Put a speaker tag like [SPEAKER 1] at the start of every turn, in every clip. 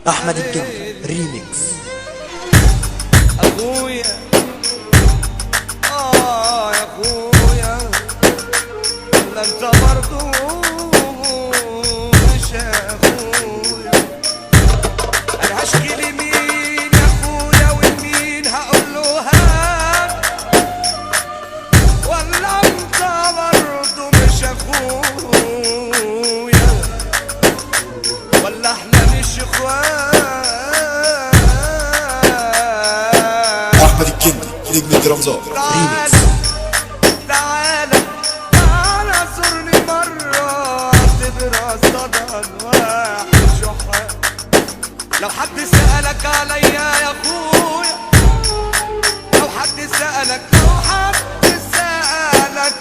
[SPEAKER 1] احمد الجندي ريميكس.
[SPEAKER 2] اخويا يا اخويا لا انت برضو مش اخويا. انا هشكي لمين يا اخويا ولمين هقول له هات، ولا انت برضو مش اخويا، ولا احنا مش اخوات.
[SPEAKER 3] احمد الجندي نجم الدرامزات ريميكس.
[SPEAKER 2] تعالى زورني مرة اعتبرها صدى واحد شحات. لو حد سألك عليا يا اخويا، لو حد سألك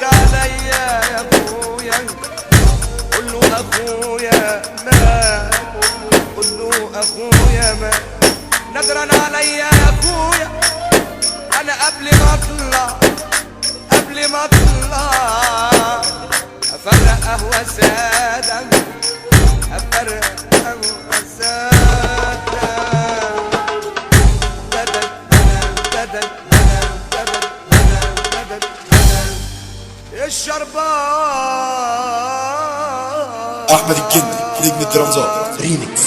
[SPEAKER 2] عليا يا اخويا، قول له اخويا ما، قول له اخويا ما. ندرا عليا يا اخويا انا قبل ما اطلع افرق قهوة سادة، افرق قهوة سادة. بدل الشربات.
[SPEAKER 3] احمد الجندي نجم الدرامزات
[SPEAKER 1] ريميكس.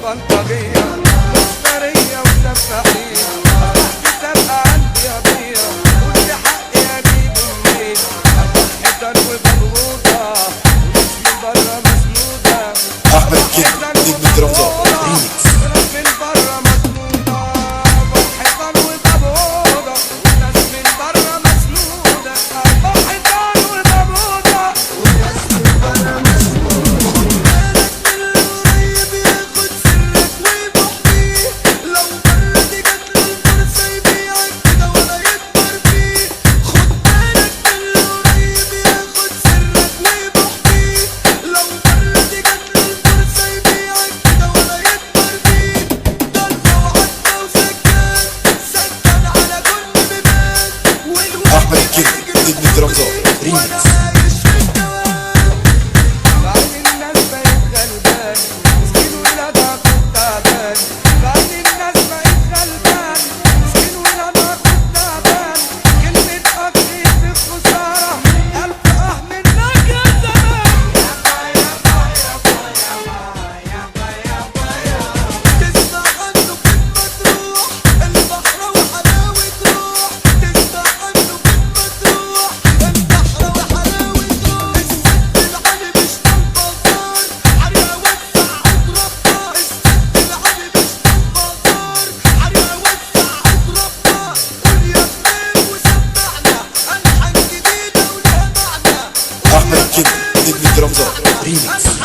[SPEAKER 2] بلطجية مفترية وسفاحية، أضحي تبقى عندي قضية، كل حقي أجيبه منين؟ أضحي تاني وبمرودة وناس من برا مسنودة.
[SPEAKER 3] احمد الجندي نجم الدرامزات ريميكس.
[SPEAKER 2] وناس من برا مسنودة، أضحي تاني وبمرودة وناس من برا مسنودة. أضحي تاني وبمرودة وناس من برا مسنودة.
[SPEAKER 3] احمد الجندي نجم الدرامزات ريميكس.
[SPEAKER 2] بعدين الناس بقت غلبان، مسكين ولادها كنت تعبان. بعدين الناس بقت غلبان، مسكين ولادها كنت تعبان. كلمة أخي في خسارة ألف منك يا زمان. تسمع عنه كلمة تروح البحر وحلاوة روح، تسمع عنه كلمة تروح البحر وحلاوة روح. السد العالي مش البازار، عريا وسع اضربها. السد العالي مش البازار، عريا وسع اضربها. قول يا خير وسمعنا ألحان جديدة ولها معنى.
[SPEAKER 3] احمد الجندي نجم الدرامزات ريميكس.